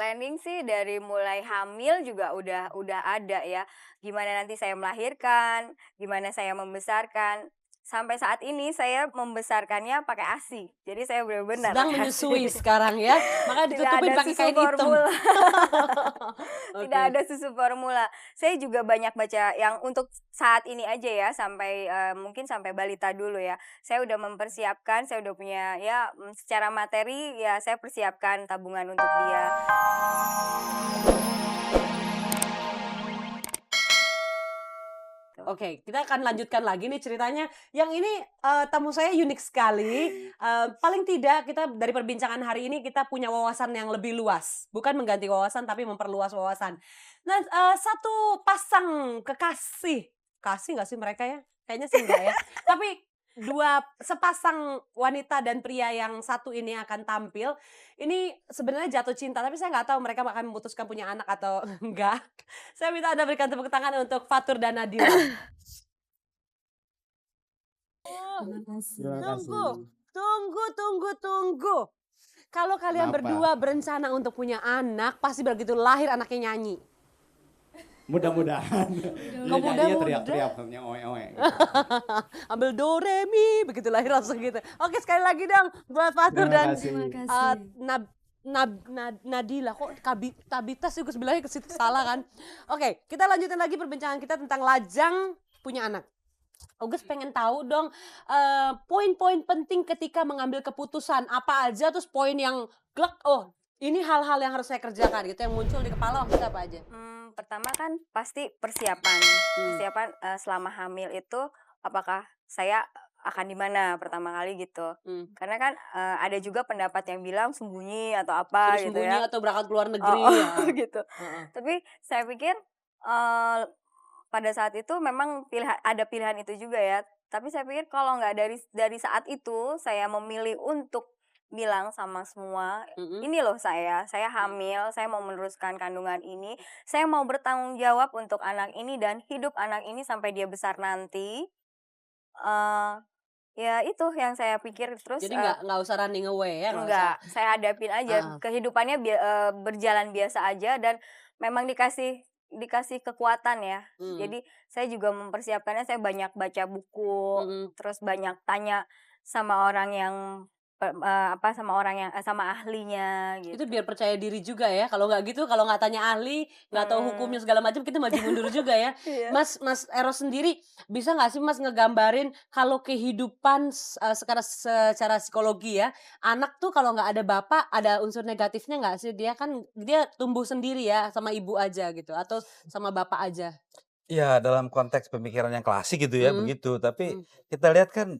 planning sih dari mulai hamil juga udah ada ya. Gimana nanti saya melahirkan, gimana saya membesarkan. Sampai saat ini saya membesarkannya pakai ASI. Jadi saya benar-benar Sedang pakai ASI. menyusui sekarang ya, makanya Tidak ditutupin ada pakai susu kain hitam. formula. Tidak Oke. ada susu formula. Saya juga banyak baca yang untuk saat ini aja ya, sampai, mungkin sampai balita dulu ya. Saya udah mempersiapkan, saya udah punya ya, secara materi ya saya persiapkan tabungan untuk dia. Oke, kita akan lanjutkan lagi nih ceritanya. Yang ini tamu saya unik sekali. Paling tidak kita dari perbincangan hari ini kita punya wawasan yang lebih luas. Bukan mengganti wawasan tapi memperluas wawasan. Nah, satu pasang kekasih, kasih nggak sih mereka ya? Kayaknya sih enggak ya. Tapi sepasang wanita dan pria yang satu ini akan tampil. Ini sebenarnya jatuh cinta, tapi saya nggak tahu mereka akan memutuskan punya anak atau enggak. Saya minta Anda berikan tepuk tangan untuk Fatur dan Nadila. Terima kasih. Terima Tunggu, kasih. tunggu. Kalau kalian Kenapa? berdua berencana untuk punya anak, pasti begitu lahir anaknya nyanyi. Mudah-mudahan. Dia nyanyinya teriak-teriak, namanya oe-oe. Ambil do, re, mi, begitu lahir langsung gitu. Oke, sekali lagi dong buat Fatur Terima dan kasih. Terima uh, kasih. Nadila. Kok Tabita sih gue sebelahnya ke situ salah kan? Oke, kita lanjutin lagi perbincangan kita tentang lajang punya anak. Ogus pengen tahu dong poin-poin penting ketika mengambil keputusan apa aja, terus poin yang glek, oh ini hal-hal yang harus saya kerjakan gitu yang muncul di kepala waktu itu apa aja? Pertama kan pasti persiapan. Persiapan, selama hamil itu apakah saya akan di mana pertama kali gitu. Karena kan, ada juga pendapat yang bilang sembunyi atau apa Suruh gitu sembunyi ya. atau berangkat ke luar negeri Oh, ya. gitu. Heeh. Tapi saya pikir, pada saat itu memang ada pilihan itu juga ya. Tapi saya pikir kalau nggak dari saat itu saya memilih untuk bilang sama semua, "Ini loh saya hamil, saya mau meneruskan kandungan ini, saya mau bertanggung jawab untuk anak ini dan hidup anak ini sampai dia besar nanti." Eee, ya itu yang saya pikir terus, Jadi nggak usah running away ya, nggak usah. enggak, saya hadapin aja Ah. kehidupannya berjalan biasa aja dan memang dikasih kekuatan ya. Jadi saya juga mempersiapkannya, saya banyak baca buku, terus banyak tanya sama orang yang sama ahlinya Itu gitu. biar percaya diri juga ya, kalau nggak gitu, kalau nggak tanya ahli, nggak tahu hukumnya segala macam, kita maju mundur juga ya. Iya. Mas Eros sendiri, bisa nggak sih Mas ngegambarin kalau kehidupan secara psikologi ya, anak tuh kalau nggak ada bapak, ada unsur negatifnya nggak sih? Dia kan dia tumbuh sendiri ya, sama ibu aja gitu, atau sama bapak aja? Iya, dalam konteks pemikiran yang klasik gitu ya, Mhm, begitu. Tapi mhm, kita lihat kan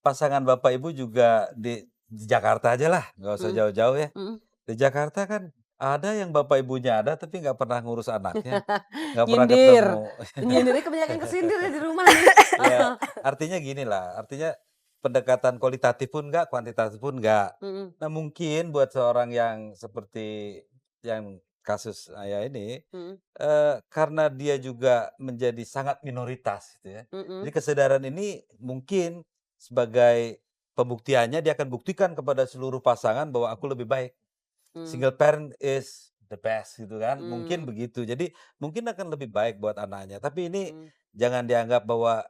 pasangan bapak ibu juga di Jakarta aja lah, nggak usah mhm, jauh-jauh ya. mhm. Di Jakarta kan ada yang bapak ibunya ada tapi nggak pernah ngurus anaknya, nggak pernah Nyindir, ketemu. nyindirnya kebanyakan kesindir ya di rumah nih. Ya, artinya gini lah, artinya pendekatan kualitatif pun nggak, kuantitatif pun nggak. Mhm, Nah mungkin buat seorang yang seperti yang kasus saya ini, mhm, karena dia juga menjadi sangat minoritas gitu ya. mhm, Jadi kesadaran ini mungkin sebagai pembuktiannya dia akan buktikan kepada seluruh pasangan bahwa aku lebih baik. mmm, Single parent is the best gitu kan, mungkin mmm, begitu. Jadi mungkin akan lebih baik buat anaknya. Tapi ini mmm. jangan dianggap bahwa,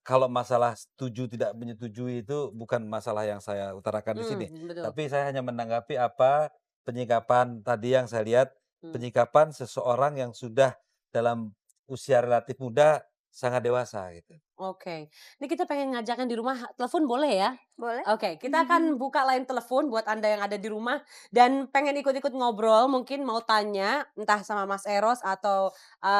kalau masalah setuju tidak menyetujui itu bukan masalah yang saya utarakan di sini. Betul. Tapi saya hanya menanggapi apa penyikapan tadi yang saya lihat, Mmm, penyikapan seseorang yang sudah dalam usia relatif muda sangat dewasa gitu. oke. Ini kita pengen ngajakin di rumah, telepon boleh ya? Boleh? Oke, kita akan buka line telepon buat Anda yang ada di rumah dan pengen ikut-ikut ngobrol, mungkin mau tanya entah sama Mas Eros atau,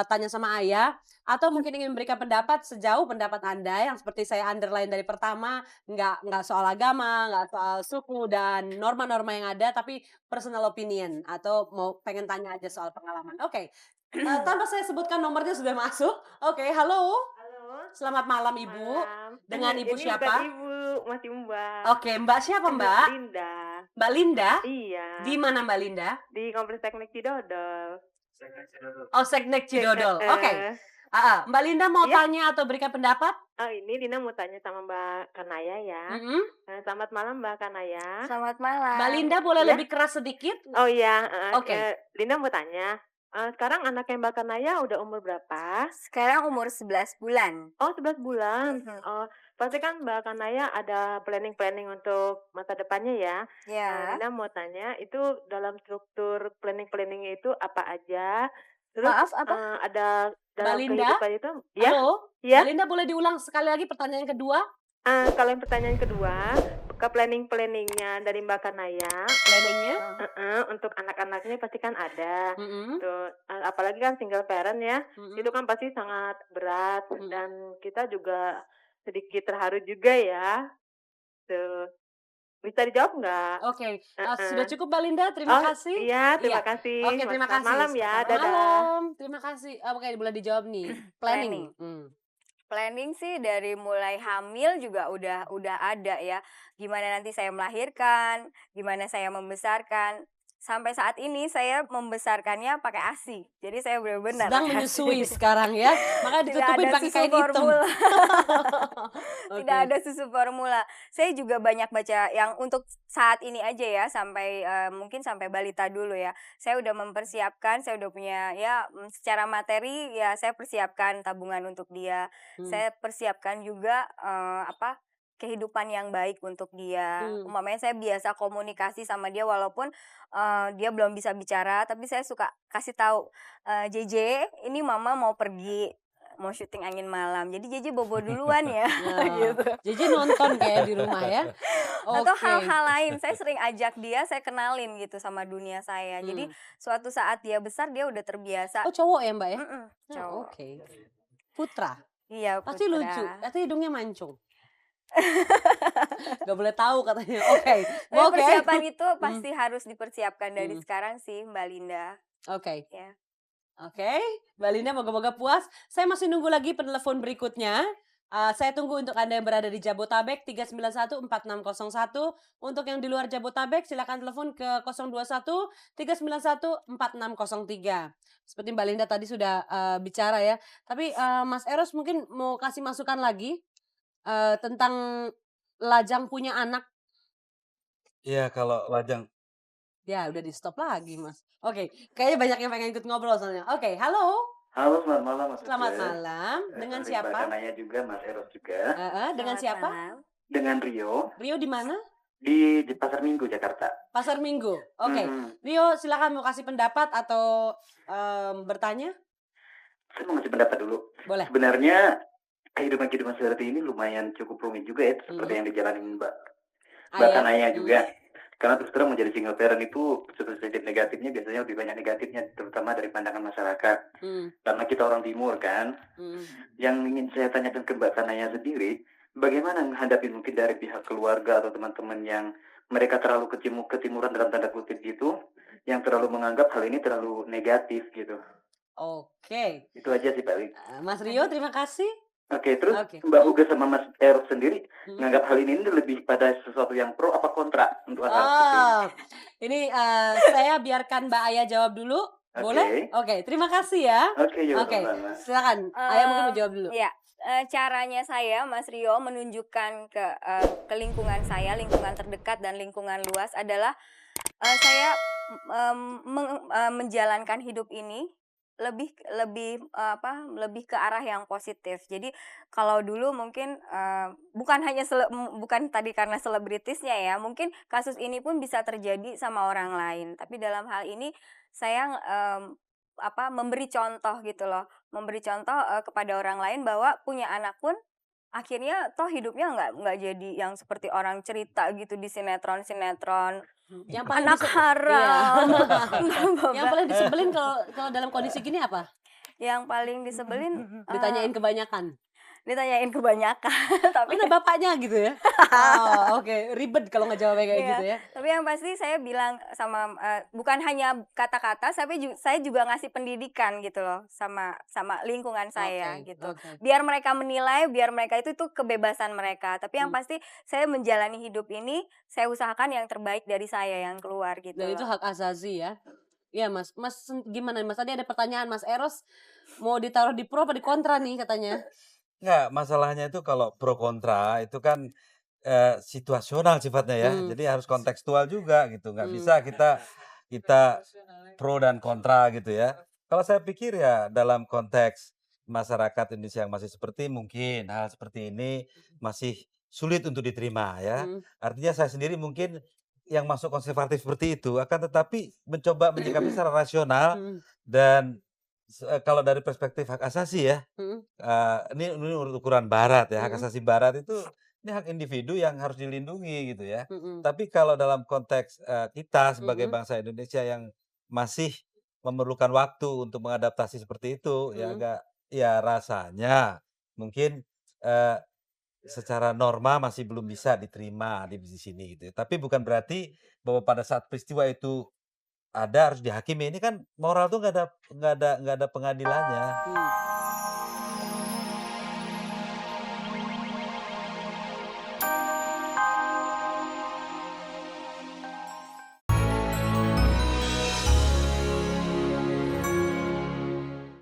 tanya sama Ayah, atau mungkin ingin memberikan pendapat sejauh pendapat Anda yang seperti saya underline dari pertama, nggak soal agama, nggak soal suku dan norma-norma yang ada, tapi personal opinion atau mau pengen tanya aja soal pengalaman. Oke, tanpa saya sebutkan nomornya sudah masuk. Oke, halo, Halo, selamat malam Ibu. malam. Dengan Ibu Ini bukan siapa? ibu, masih Mbak. Oke, Mbak siapa Mbak? Linda. Mbak Linda? Iya. Di mana Mbak Linda? Di Kompleks Teknik Cidodol. Oh, Seknek Cidodol. Oke. Eh, Mbak Linda mau Iya. tanya atau berikan pendapat? Oh ini Lina mau tanya sama Mbak Kanaya ya. Mhm. Selamat malam Mbak Kanaya. Selamat malam. Mbak Linda boleh Ya. lebih keras sedikit? Oh iya, Oke. Linda mau tanya, sekarang anaknya Mbak Kanaya udah umur berapa? Sekarang umur 11 bulan. Oh 11 bulan. Mhm. Oh, pasti kan Mbak Kanaya ada planning-planning untuk masa depannya ya. Ya. Linda mau tanya, itu dalam struktur planning-planningnya itu apa aja? Terus Maaf, apa? ada Mbak dalam Linda? kehidupan itu ya? Halo? Ya? Mbak Linda boleh diulang sekali lagi pertanyaan kedua? Kalau yang pertanyaan kedua, ke planning-planningnya dari Mbak Kanaya, Planningnya? untuk anak-anaknya pasti kan ada. Mm-mm. Tuh, apalagi kan single parent ya, Mm-mm. itu kan pasti sangat berat Mm. dan kita juga sedikit terharu juga ya. Tuh, bisa dijawab nggak? Oke, Heeh. sudah cukup Mbak Linda, terima kasih. Iya, terima Iya. kasih. Oke, terima Selamat kasih. malam ya, Selamat dadah. malam, terima kasih. Oke, boleh dijawab nih. Planning. Planning sih dari mulai hamil juga udah ada ya. Gimana nanti saya melahirkan, gimana saya membesarkan. Sampai saat ini saya membesarkannya pakai ASI. Jadi saya benar-benar Sedang pakai menyusui ASI. sekarang ya, makanya Tidak ditutupin ada pakai susu kain hitam. formula. Oke. Tidak ada susu formula. Saya juga banyak baca yang untuk saat ini aja ya, sampai mungkin sampai balita dulu ya. Saya udah mempersiapkan, saya udah punya ya secara materi ya saya persiapkan tabungan untuk dia. Saya persiapkan juga kehidupan yang baik untuk dia. Umpamanya saya biasa komunikasi sama dia walaupun dia belum bisa bicara, tapi saya suka kasih tahu, JJ, ini mama mau pergi, mau syuting angin malam. Jadi JJ bobo duluan ya, gitu. Jadi nonton kayak di rumah ya. Atau Oke. hal-hal lain, saya sering ajak dia, saya kenalin gitu sama dunia saya. Jadi suatu saat dia besar, dia udah terbiasa. Oh cowok ya Mbak ya? Mm-mm, Oh, cowok. Oke. Putra. Iya, Pasti putra. lucu. Pasti hidungnya mancung. Gak boleh tahu katanya. Oke. Tapi Oke. persiapan itu pasti harus dipersiapkan dari sekarang sih, Mbak Linda. Oke. Ya. Oke, Mbak Linda moga-moga puas. Saya masih nunggu lagi penelpon berikutnya. Saya tunggu untuk Anda yang berada di Jabotabek 3914601. Untuk yang di luar Jabotabek silakan telepon ke 021 391 4603. Seperti Mbak Linda tadi sudah bicara ya. Tapi Mas Eros mungkin mau kasih masukan lagi tentang lajang punya anak. Iya, kalau lajang. Ya udah di stop lagi Mas. Oke, kayaknya banyak yang pengen ikut ngobrol soalnya. Oke, halo. Halo, selamat malam Mas Selamat Uce. malam. Dengan Mbak siapa? Kanaya juga, Mas Eros juga. Dengan Selamat siapa? malam. Dengan Rio Rio di mana? di Pasar Minggu, Jakarta. Pasar Minggu. Oke. Rio silakan mau kasih pendapat atau bertanya? Saya mau ngasih pendapat dulu. Boleh. Sebenarnya kehidupan seperti ini lumayan cukup rumit juga ya, seperti yang dijalani Mbak Kanaya juga. Karena terus terang menjadi single parent itu positif negatifnya biasanya lebih banyak negatifnya, terutama dari pandangan masyarakat. Karena kita orang timur kan. Yang ingin saya tanyakan ke Mbak Kanaya sendiri, bagaimana menghadapi mungkin dari pihak keluarga atau teman-teman yang mereka terlalu ketimuran dalam tanda kutip gitu, yang terlalu menganggap hal ini terlalu negatif gitu. Oke. Itu aja sih Pak. Mas Rio, terima kasih. Oke, terus Mbak Uga sama Mas Eros sendiri menganggap hal ini lebih pada sesuatu yang pro apa kontra untuk hal seperti ini? Ini saya biarkan Mbak Aya jawab dulu. Boleh? Oke, terima kasih ya. Oke, Oke, silakan. Aya mungkin mau jawab dulu. Ya, caranya saya, Mas Rio, menunjukkan ke lingkungan saya, lingkungan terdekat dan lingkungan luas adalah saya menjalankan hidup ini lebih ke arah yang positif. Jadi kalau dulu mungkin bukan tadi karena selebritisnya ya, mungkin kasus ini pun bisa terjadi sama orang lain. Tapi dalam hal ini saya memberi contoh gitu loh, memberi contoh kepada orang lain bahwa punya anak pun akhirnya toh hidupnya nggak jadi yang seperti orang cerita gitu di sinetron. Yang paling anak haram. Yang paling disebelin kalau dalam kondisi gini apa? Yang paling disebelin Ditanyain kebanyakan. Tapi Mana bapaknya gitu ya? Oke. Ribet kalau nggak jawabnya kayak gitu ya. Tapi yang pasti saya bilang sama bukan hanya kata-kata, tapi saya juga ngasih pendidikan gitu loh sama lingkungan saya gitu. Biar mereka menilai, biar mereka itu kebebasan mereka. Tapi yang pasti saya menjalani hidup ini, saya usahakan yang terbaik dari saya yang keluar gitu. Dan itu hak asasi ya. Iya Mas gimana Mas? Tadi ada pertanyaan Mas Eros mau ditaruh di pro apa di kontra nih katanya. Enggak, masalahnya itu kalau pro kontra itu kan situasional sifatnya ya. Hmm. Jadi harus kontekstual juga gitu. Nggak Hmm. bisa kita pro dan kontra gitu ya. Kalau saya pikir ya dalam konteks masyarakat Indonesia yang masih seperti mungkin hal seperti ini masih sulit untuk diterima ya. Hmm. Artinya saya sendiri mungkin yang masuk konservatif seperti itu akan tetapi mencoba menyikapi secara rasional Hmm. dan kalau dari perspektif hak asasi ya, Hmm. ini ukuran barat ya, hak Hmm. asasi barat itu ini hak individu yang harus dilindungi gitu ya. Hmm. Tapi kalau dalam konteks kita sebagai Hmm. bangsa Indonesia yang masih memerlukan waktu untuk mengadaptasi seperti itu, ya Hmm. agak ya rasanya mungkin secara norma masih belum bisa diterima di sini gitu. Tapi bukan berarti bahwa pada saat peristiwa itu ada harus dihakimi. Ini kan moral tuh nggak ada pengadilannya. Hmm.